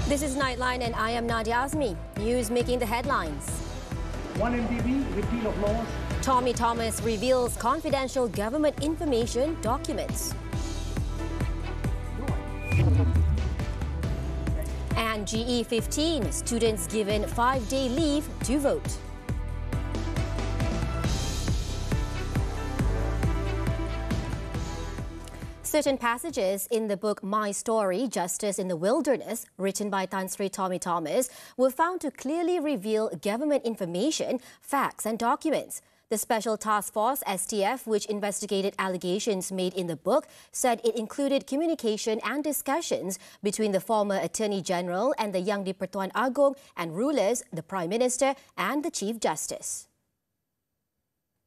This is Nightline and I am Nadia Azmi. News making the headlines. 1 MDB, repeal of laws. Tommy Thomas reveals confidential government information documents. And GE15, students given 5-day leave to vote. Certain passages in the book My Story, Justice in the Wilderness, written by Tan Sri Tommy Thomas, were found to clearly reveal government information, facts and documents. The Special Task Force, STF, which investigated allegations made in the book, said it included communication and discussions between the former Attorney General and the Yang di-Pertuan Agong and rulers, the Prime Minister and the Chief Justice.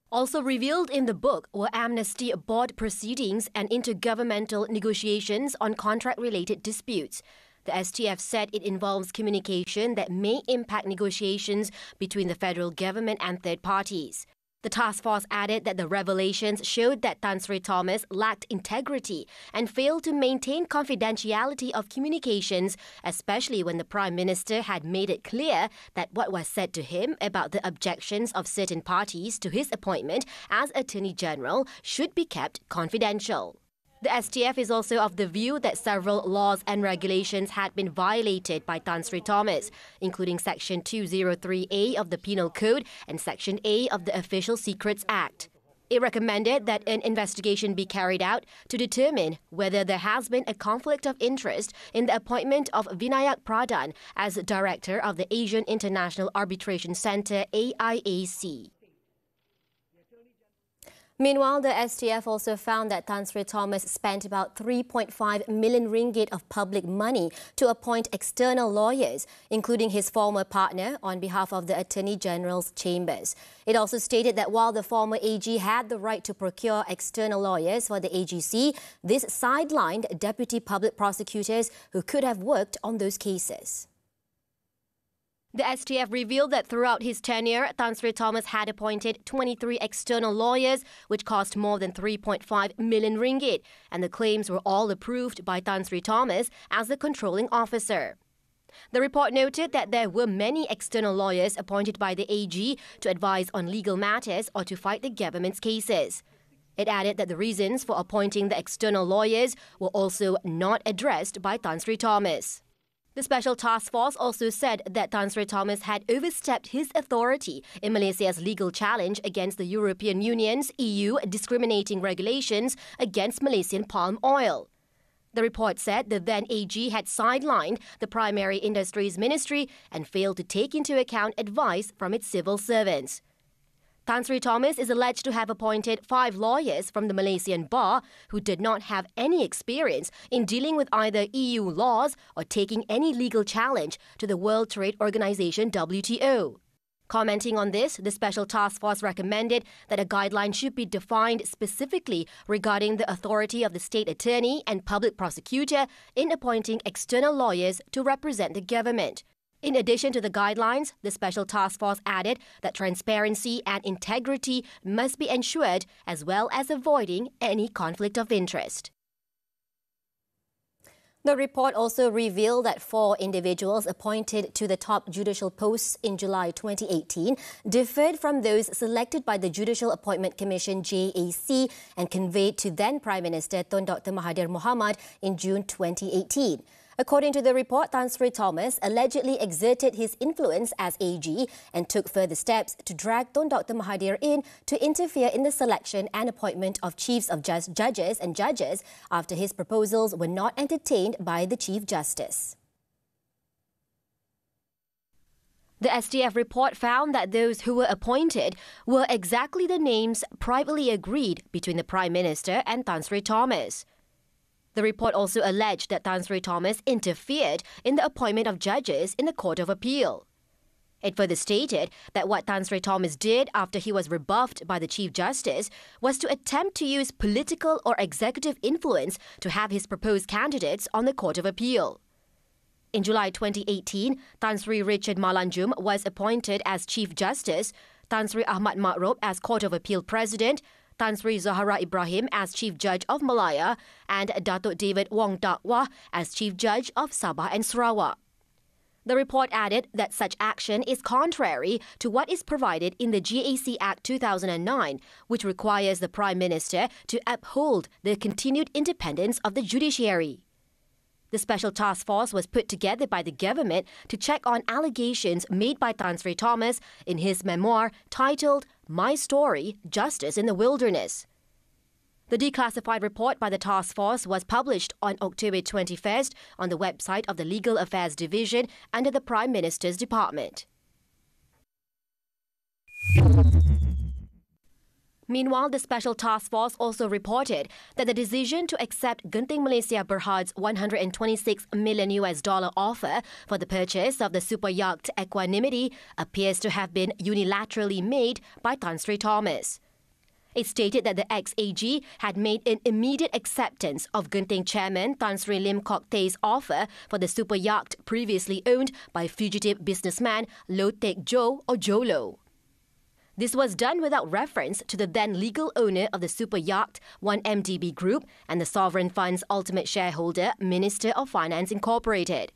Also revealed in the book were amnesty board proceedings and intergovernmental negotiations on contract-related disputes. The STF said it involves communication that may impact negotiations between the federal government and third parties. The task force added that the revelations showed that Tan Sri Thomas lacked integrity and failed to maintain confidentiality of communications, especially when the Prime Minister had made it clear that what was said to him about the objections of certain parties to his appointment as Attorney General should be kept confidential. The STF is also of the view that several laws and regulations had been violated by Tan Sri Thomas, including Section 203A of the Penal Code and Section A of the Official Secrets Act. It recommended that an investigation be carried out to determine whether there has been a conflict of interest in the appointment of Vinayak Pradhan as Director of the Asian International Arbitration Centre, AIAC. Meanwhile, the STF also found that Tan Sri Thomas spent about 3.5 million ringgit of public money to appoint external lawyers, including his former partner, on behalf of the Attorney General's chambers. It also stated that while the former AG had the right to procure external lawyers for the AGC, this sidelined deputy public prosecutors who could have worked on those cases. The STF revealed that throughout his tenure, Tan Sri Thomas had appointed 23 external lawyers, which cost more than 3.5 million ringgit, and the claims were all approved by Tan Sri Thomas as the controlling officer. The report noted that there were many external lawyers appointed by the AG to advise on legal matters or to fight the government's cases. It added that the reasons for appointing the external lawyers were also not addressed by Tan Sri Thomas. The Special Task Force also said that Tan Sri Thomas had overstepped his authority in Malaysia's legal challenge against the European Union's EU discriminating regulations against Malaysian palm oil. The report said the then AG had sidelined the Primary Industries Ministry and failed to take into account advice from its civil servants. Tan Sri Thomas is alleged to have appointed 5 lawyers from the Malaysian bar who did not have any experience in dealing with either EU laws or taking any legal challenge to the World Trade Organization WTO. Commenting on this, the Special Task Force recommended that a guideline should be defined specifically regarding the authority of the state attorney and public prosecutor in appointing external lawyers to represent the government. In addition to the guidelines, the Special Task Force added that transparency and integrity must be ensured, as well as avoiding any conflict of interest. The report also revealed that 4 individuals appointed to the top judicial posts in July 2018 differed from those selected by the Judicial Appointment Commission JAC and conveyed to then Prime Minister Tun Dr. Mahathir Mohamad in June 2018. According to the report, Tan Sri Thomas allegedly exerted his influence as AG and took further steps to drag Tun Dr. Mahathir in to interfere in the selection and appointment of chiefs of judges and judges after his proposals were not entertained by the Chief Justice. The STF report found that those who were appointed were exactly the names privately agreed between the Prime Minister and Tan Sri Thomas. The report also alleged that Tan Sri Thomas interfered in the appointment of judges in the Court of Appeal. It further stated that what Tan Sri Thomas did after he was rebuffed by the Chief Justice was to attempt to use political or executive influence to have his proposed candidates on the Court of Appeal. In July 2018, Tan Sri Richard Malanjum was appointed as Chief Justice, Tan Sri Ahmad Makrop as Court of Appeal President, Tan Sri Zahara Ibrahim as Chief Judge of Malaya and Datuk David Wong Dakwah as Chief Judge of Sabah and Sarawak. The report added that such action is contrary to what is provided in the GAC Act 2009, which requires the Prime Minister to uphold the continued independence of the judiciary. The special task force was put together by the government to check on allegations made by Tan Sri Thomas in his memoir titled My Story, Justice in the Wilderness. The declassified report by the task force was published on October 21st on the website of the Legal Affairs Division under the Prime Minister's Department. Meanwhile, the special task force also reported that the decision to accept Genting Malaysia Berhad's $126 million offer for the purchase of the super yacht Equanimity appears to have been unilaterally made by Tan Sri Thomas. It stated that the ex-AG had made an immediate acceptance of Genting chairman Tan Sri Lim Kok Thay's offer for the super yacht previously owned by fugitive businessman Low Tek Jo or Jolo. This was done without reference to the then legal owner of the super yacht, 1MDB Group, and the sovereign fund's ultimate shareholder, Minister of Finance Incorporated.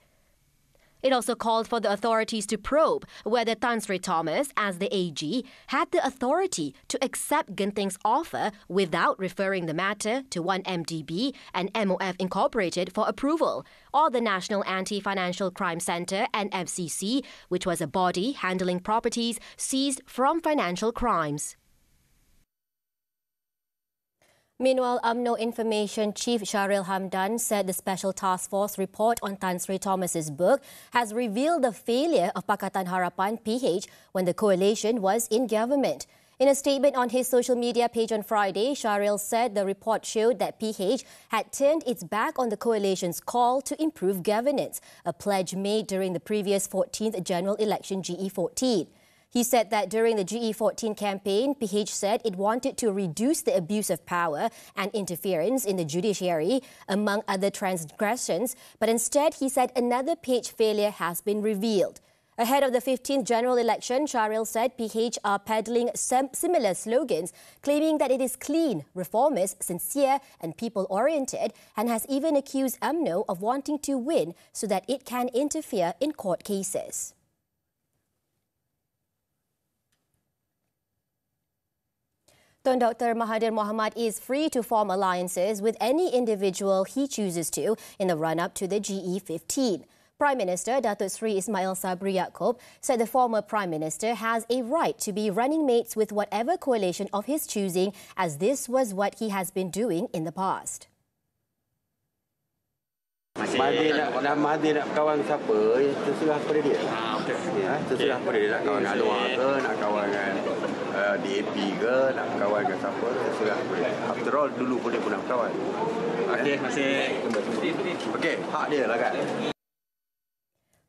It also called for the authorities to probe whether Tan Sri Thomas, as the AG, had the authority to accept Genting's offer without referring the matter to 1MDB and MOF Incorporated for approval, or the National Anti-Financial Crime Centre (NFCC), which was a body handling properties seized from financial crimes. Meanwhile, UMNO Information Chief Shahril Hamdan said the Special Task Force report on Tan Sri Thomas's book has revealed the failure of Pakatan Harapan (PH) when the coalition was in government. In a statement on his social media page on Friday, Shahril said the report showed that PH had turned its back on the coalition's call to improve governance, a pledge made during the previous 14th general election GE14. He said that during the GE14 campaign, PH said it wanted to reduce the abuse of power and interference in the judiciary, among other transgressions, but instead he said another PH failure has been revealed. Ahead of the 15th general election, Shahril said PH are peddling similar slogans, claiming that it is clean, reformist, sincere and people-oriented, and has even accused UMNO of wanting to win so that it can interfere in court cases. Tun Dr. Mahathir Mohamad is free to form alliances with any individual he chooses to in the run-up to the GE15. Prime Minister Datuk Sri Ismail Sabri Yaakob said the former Prime Minister has a right to be running mates with whatever coalition of his choosing, as this was what he has been doing in the past. Mahathir nak kawan siapa, terserah pada dia. Terserah pada dia nak kawan dengan luar ke, nak kawan dengan DAP ke, nak kawan dengan siapa, terserah pada dia. After all, dulu pun dia pernah kawan. Okey, okey, hak dia lah kan.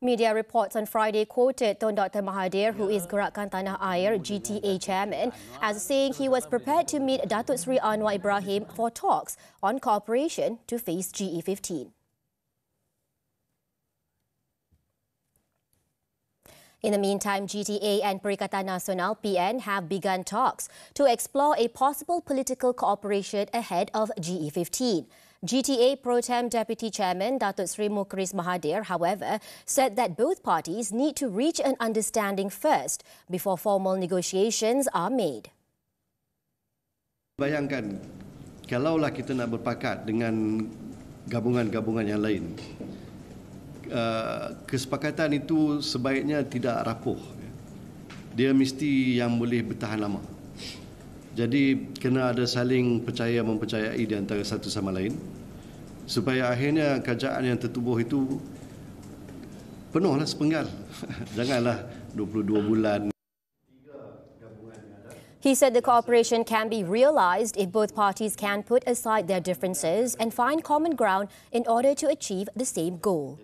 Media reports on Friday quoted Tun Dr. Mahathir, who is Gerakan Tanah Air GTA chairman, as saying he was prepared to meet Datuk Sri Anwar Ibrahim for talks on cooperation to face GE15. In the meantime, GTA and Perikatan Nasional (PN) have begun talks to explore a possible political cooperation ahead of GE15. GTA Pro Tem Deputy Chairman Datuk Sri Mukhris Mahathir, however, said that both parties need to reach an understanding first before formal negotiations are made. Bayangkan, kalaulah kita nak berpakat dengan gabungan-gabungan yang lain, kesepakatan itu sebaiknya tidak rapuh. Dia mesti yang boleh bertahan lama. Jadi kena ada saling percaya-mempercayai di antara satu sama lain supaya akhirnya kerajaan yang tertubuh itu penuhlah sepenggal. Janganlah 22 bulan. He said the cooperation can be realized if both parties can put aside their differences and find common ground in order to achieve the same goal.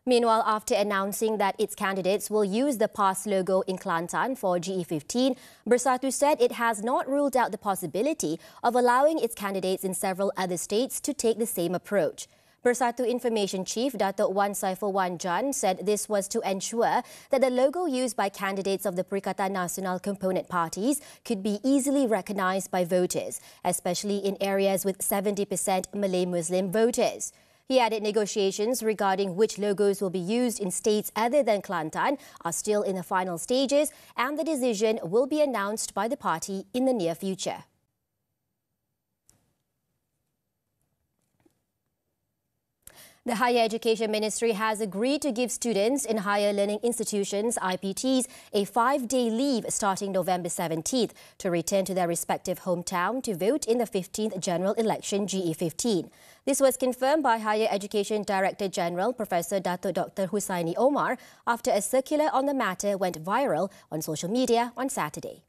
Meanwhile, after announcing that its candidates will use the PAS logo in Kelantan for GE15, Bersatu said it has not ruled out the possibility of allowing its candidates in several other states to take the same approach. Bersatu Information Chief Datuk Wan Saiful Wan Jan said this was to ensure that the logo used by candidates of the Perikatan Nasional component parties could be easily recognised by voters, especially in areas with 70% Malay Muslim voters. He added negotiations regarding which logos will be used in states other than Kelantan are still in the final stages, and the decision will be announced by the party in the near future. The Higher Education Ministry has agreed to give students in higher learning institutions, IPTs, a 5-day leave starting November 17th to return to their respective hometown to vote in the 15th General Election GE15. This was confirmed by Higher Education Director General Professor Dato Dr. Husaini Omar after a circular on the matter went viral on social media on Saturday.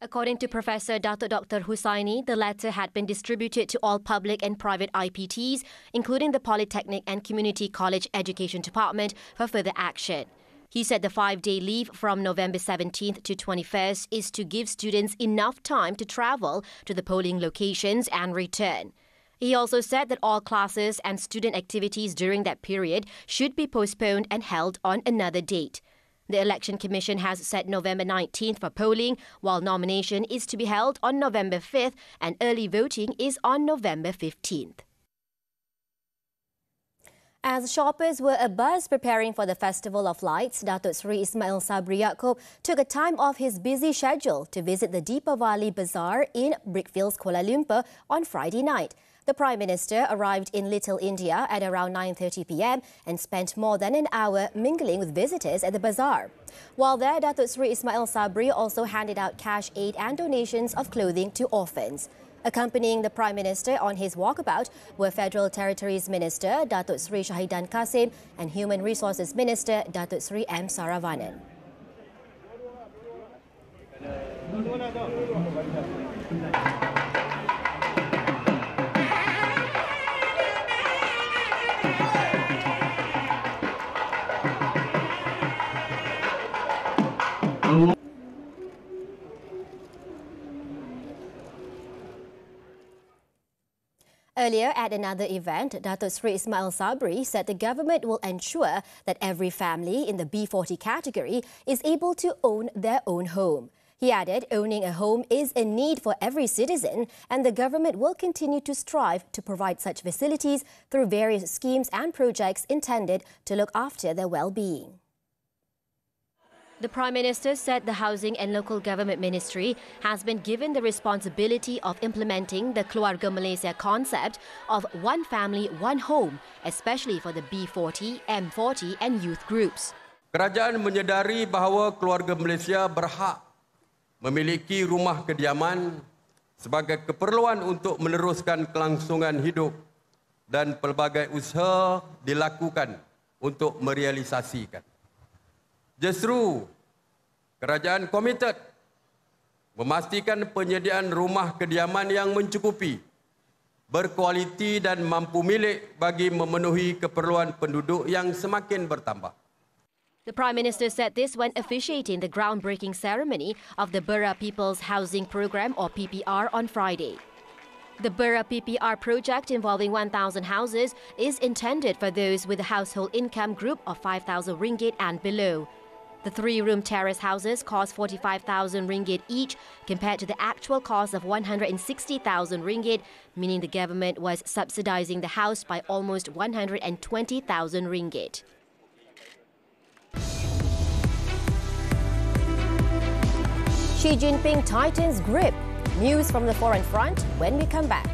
According to Professor Dato Dr. Husaini, the letter had been distributed to all public and private IPTs, including the Polytechnic and Community College Education Department, for further action. He said the 5-day leave from November 17th to 21st is to give students enough time to travel to the polling locations and return. He also said that all classes and student activities during that period should be postponed and held on another date. The Election Commission has set November 19th for polling, while nomination is to be held on November 5th and early voting is on November 15th. As shoppers were abuzz preparing for the Festival of Lights, Datuk Seri Ismail Sabri Yaakob took a time off his busy schedule to visit the Deepavali Bazaar in Brickfields, Kuala Lumpur on Friday night. The Prime Minister arrived in Little India at around 9:30 p.m. and spent more than an hour mingling with visitors at the bazaar. While there, Datuk Seri Ismail Sabri also handed out cash aid and donations of clothing to orphans. Accompanying the Prime Minister on his walkabout were Federal Territories Minister Datuk Seri Shahidan Kasim and Human Resources Minister Datuk Seri M. Saravanan. Earlier, at another event, Datuk Seri Ismail Sabri said the government will ensure that every family in the B40 category is able to own their own home. He added owning a home is a need for every citizen, and the government will continue to strive to provide such facilities through various schemes and projects intended to look after their well-being. The Prime Minister said the Housing and Local Government Ministry has been given the responsibility of implementing the Keluarga Malaysia concept of one family, one home, especially for the B40, M40 and youth groups. Kerajaan menyedari bahawa keluarga Malaysia berhak memiliki rumah kediaman sebagai keperluan untuk meneruskan kelangsungan hidup dan pelbagai usaha dilakukan untuk merealisasikan. Justru, kerajaan komited memastikan penyediaan rumah kediaman yang mencukupi, berkualiti dan mampu milik bagi memenuhi keperluan penduduk yang semakin bertambah. The Prime Minister said this when officiating the groundbreaking ceremony of the Bura People's Housing Programme or PPR on Friday. The Bura PPR project involving 1,000 houses is intended for those with a household income group of 5,000 ringgit and below. The 3-room terrace houses cost 45,000 ringgit each compared to the actual cost of 160,000 ringgit, meaning the government was subsidizing the house by almost 120,000 ringgit. Xi Jinping tightens grip. News from the foreign front when we come back.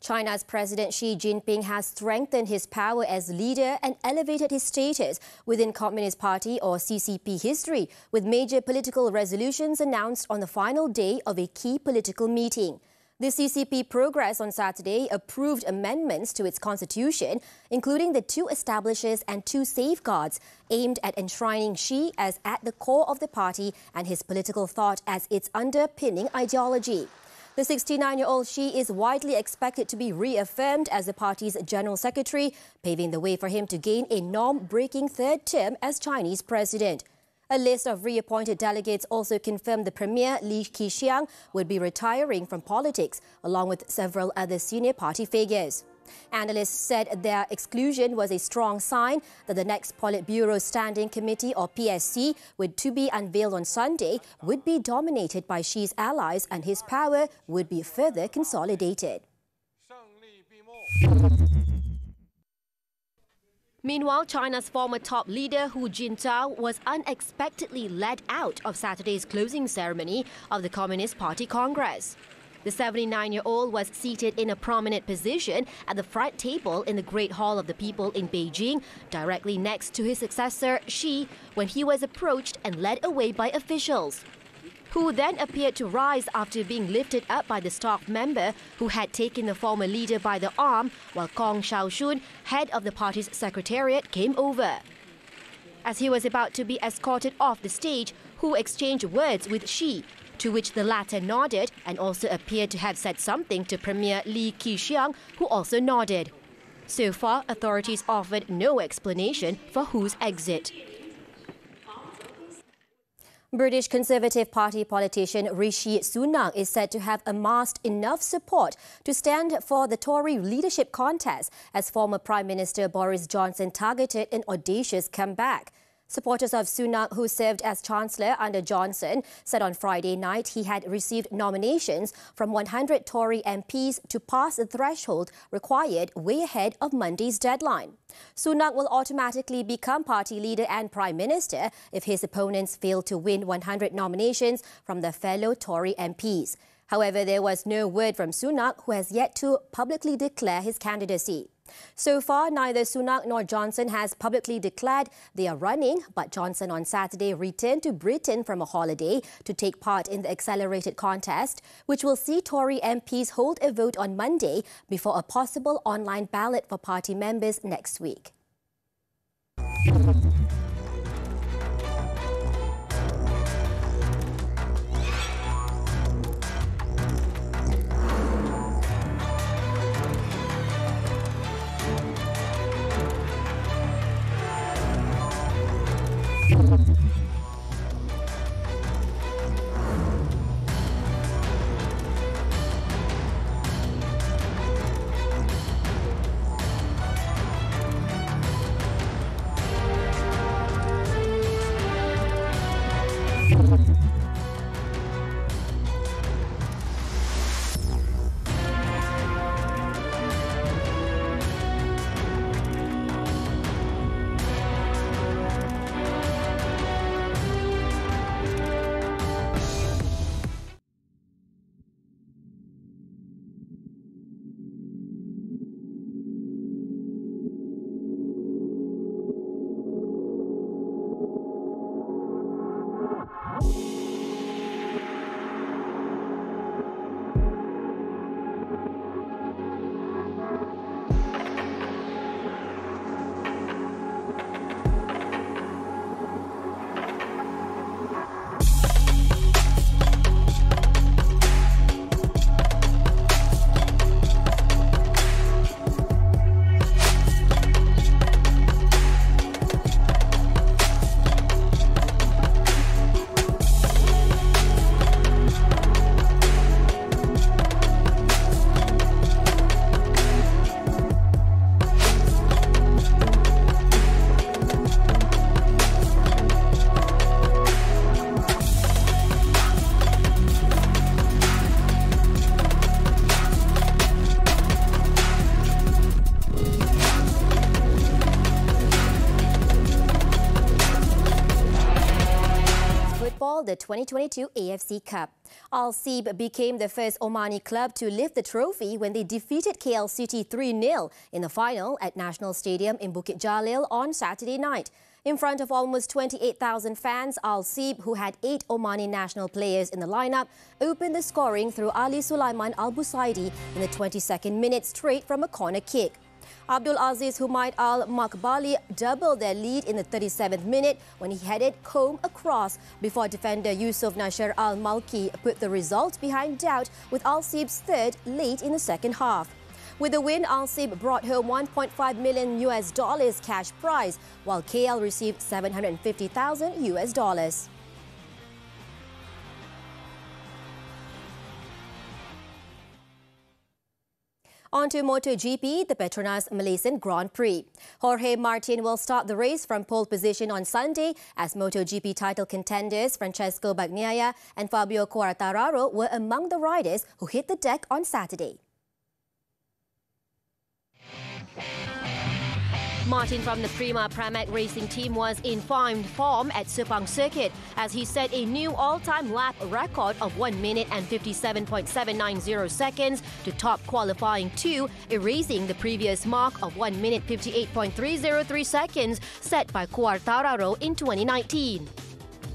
China's President Xi Jinping has strengthened his power as leader and elevated his status within Communist Party or CCP history, with major political resolutions announced on the final day of a key political meeting. The CCP Progress on Saturday approved amendments to its constitution, including the 2 establishes and 2 safeguards aimed at enshrining Xi as at the core of the party and his political thought as its underpinning ideology. The 69-year-old Xi is widely expected to be reaffirmed as the party's general secretary, paving the way for him to gain a norm-breaking 3rd term as Chinese president. A list of reappointed delegates also confirmed the Premier Li Keqiang would be retiring from politics, along with several other senior party figures. Analysts said their exclusion was a strong sign that the next Politburo Standing Committee or PSC, to be unveiled on Sunday, would be dominated by Xi's allies and his power would be further consolidated. Meanwhile, China's former top leader Hu Jintao was unexpectedly led out of Saturday's closing ceremony of the Communist Party Congress. The 79-year-old was seated in a prominent position at the front table in the Great Hall of the People in Beijing, directly next to his successor Xi, when he was approached and led away by officials. Hu then appeared to rise after being lifted up by the staff member who had taken the former leader by the arm, while Kong Xiaoshun, head of the party's secretariat, came over. As he was about to be escorted off the stage, Hu exchanged words with Xi, to which the latter nodded and also appeared to have said something to Premier Li Keqiang, who also nodded. So far, authorities offered no explanation for Hu's exit. British Conservative Party politician Rishi Sunak is said to have amassed enough support to stand for the Tory leadership contest as former Prime Minister Boris Johnson targeted an audacious comeback. Supporters of Sunak, who served as Chancellor under Johnson, said on Friday night he had received nominations from 100 Tory MPs to pass the threshold required way ahead of Monday's deadline. Sunak will automatically become party leader and Prime Minister if his opponents fail to win 100 nominations from their fellow Tory MPs. However, there was no word from Sunak, who has yet to publicly declare his candidacy. So far, neither Sunak nor Johnson has publicly declared they are running, but Johnson on Saturday returned to Britain from a holiday to take part in the accelerated contest, which will see Tory MPs hold a vote on Monday before a possible online ballot for party members next week. 2022 AFC Cup. Al Seeb became the first Omani club to lift the trophy when they defeated KL City 3-0 in the final at National Stadium in Bukit Jalil on Saturday night. In front of almost 28,000 fans, Al Seeb, who had 8 Omani national players in the lineup, opened the scoring through Ali Sulaiman Al Busaidi in the 22nd minute straight from a corner kick. Abdul Aziz Humaid Al Makbali doubled their lead in the 37th minute when he headed comb across before defender Yusuf Nasher Al Malki put the result behind doubt with Al Seeb's third late in the second half. With the win, Al Seeb brought home $1.5 million cash prize, while KL received $750,000. On to MotoGP, the Petronas Malaysian Grand Prix. Jorge Martin will start the race from pole position on Sunday as MotoGP title contenders Francesco Bagnaia and Fabio Quartararo were among the riders who hit the deck on Saturday. Martin from the Prima Pramac Racing team was in fine form at Sepang Circuit as he set a new all-time lap record of 1 minute and 57.790 seconds to top qualifying 2, erasing the previous mark of 1 minute 58.303 seconds set by Quartararo in 2019.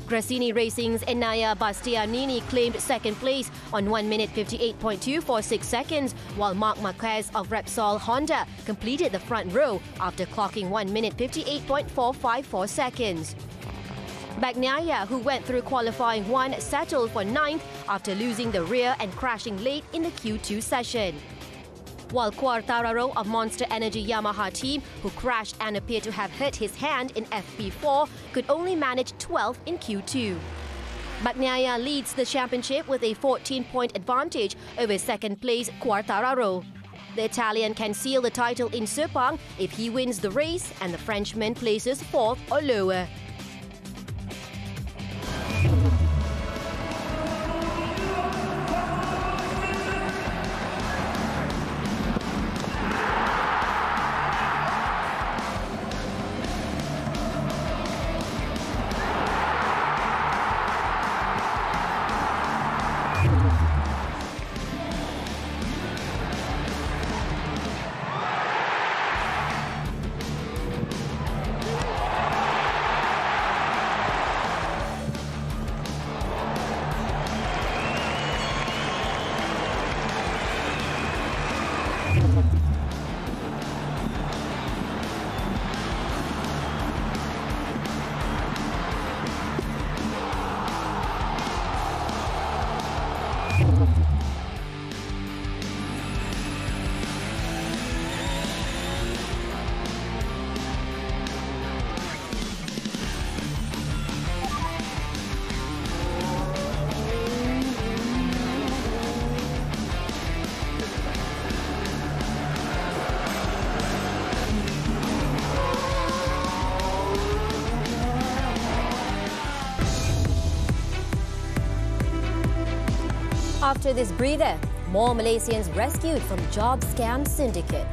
Gresini Racing's Nadia Bastianini claimed second place on 1 minute 58.246 seconds, while Marc Marquez of Repsol Honda completed the front row after clocking 1 minute 58.454 seconds. Bagnaia, who went through qualifying 1, settled for 9th after losing the rear and crashing late in the Q2 session. While Quartararo of Monster Energy Yamaha team, who crashed and appeared to have hurt his hand in FP4, could only manage 12th in Q2. Bagnaia leads the championship with a 14-point advantage over second place Quartararo. The Italian can seal the title in Sepang if he wins the race and the Frenchman places 4th or lower. After this breather, more Malaysians rescued from job scam syndicate.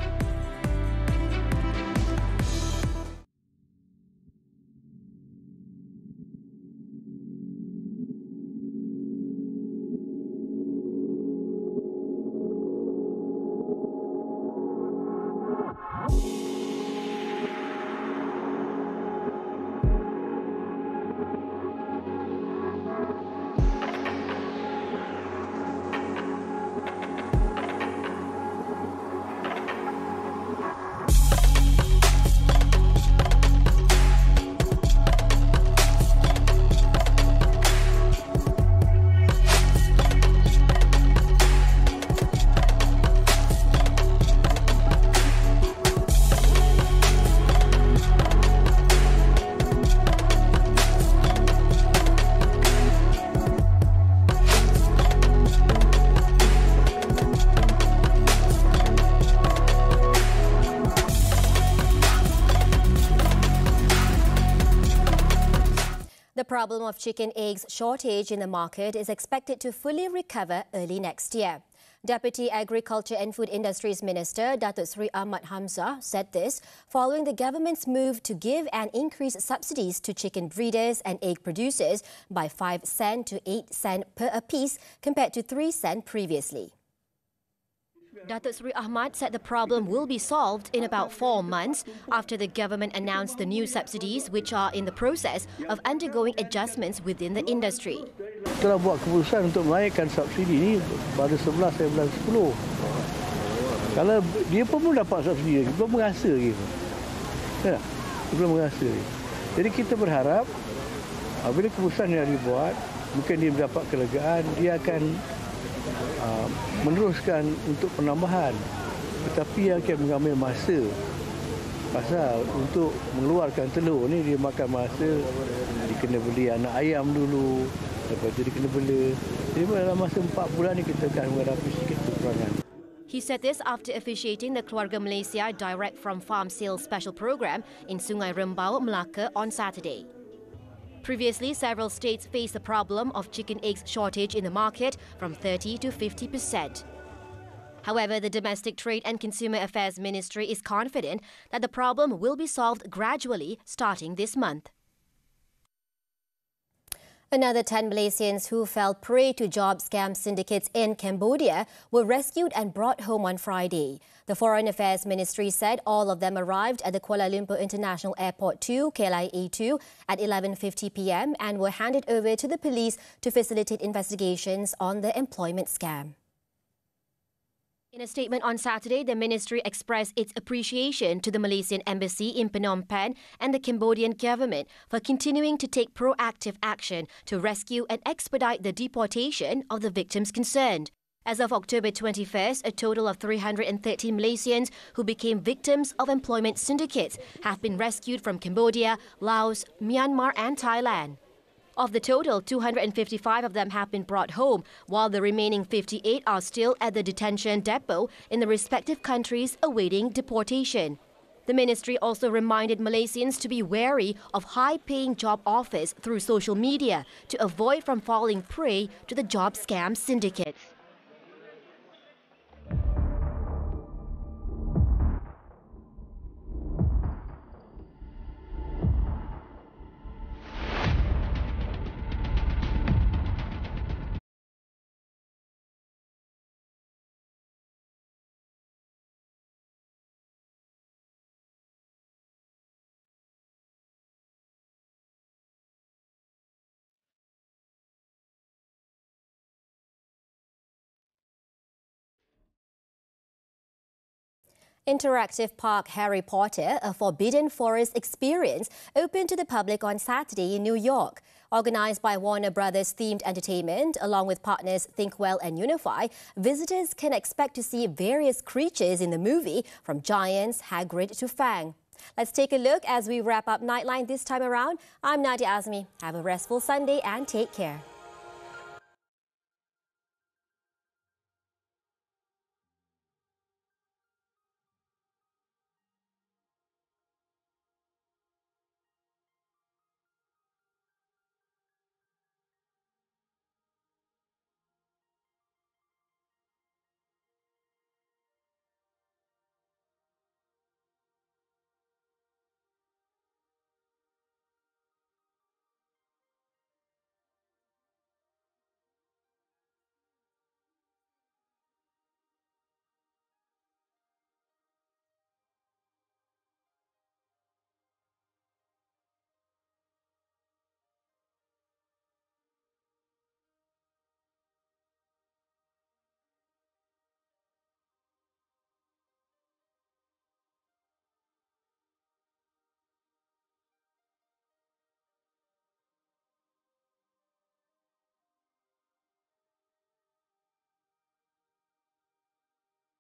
The problem of chicken eggs shortage in the market is expected to fully recover early next year. Deputy Agriculture and Food Industries Minister Datuk Seri Ahmad Hamzah said this following the government's move to give and increase subsidies to chicken breeders and egg producers by 5 cents to 8 cents per a piece compared to 3 cents previously. Datuk Seri Ahmad said the problem will be solved in about 4 months after the government announced the new subsidies, which are in the process of undergoing adjustments within the industry. Telah buat keputusan untuk menaikkan subsidi ini pada 11 dan bulan 10. Kalau dia pun dapat subsidi, dia belum merasa gitu. Ya, dia belum merasa. Jadi kita berharap bila keputusan yang dibuat, mungkin dia mendapat kelegaan, dia akan meneruskan untuk penambahan, tetapi yang akan mengambil masa. Pasal untuk mengeluarkan telur ni dia makan masa, dia kena beli anak ayam dulu, lepas tu dia kena bela. Jadi dalam masa 4 bulan ni kita akan menghadapi sedikit kekurangan. He said this after officiating the Keluarga Malaysia Direct from Farm Sales Special Program in Sungai Rembau, Melaka on Saturday. Previously, several states faced the problem of chicken eggs shortage in the market from 30 to 50%. However, the Domestic Trade and Consumer Affairs Ministry is confident that the problem will be solved gradually starting this month. Another 10 Malaysians who fell prey to job scam syndicates in Cambodia were rescued and brought home on Friday. The Foreign Affairs Ministry said all of them arrived at the Kuala Lumpur International Airport 2, KLIA2, at 11:50 p.m. and were handed over to the police to facilitate investigations on the employment scam. In a statement on Saturday, the ministry expressed its appreciation to the Malaysian Embassy in Phnom Penh and the Cambodian government for continuing to take proactive action to rescue and expedite the deportation of the victims concerned. As of October 21st, a total of 330 Malaysians who became victims of employment syndicates have been rescued from Cambodia, Laos, Myanmar and Thailand. Of the total, 255 of them have been brought home, while the remaining 58 are still at the detention depot in the respective countries awaiting deportation. The ministry also reminded Malaysians to be wary of high-paying job offers through social media to avoid from falling prey to the job scam syndicates. Interactive Park Harry Potter, a Forbidden Forest experience, opened to the public on Saturday in New York. Organised by Warner Brothers Themed Entertainment, along with partners Thinkwell and Unify, visitors can expect to see various creatures in the movie, from giants, Hagrid to Fang. Let's take a look as we wrap up Nightline this time around. I'm Nadia Azmi. Have a restful Sunday and take care.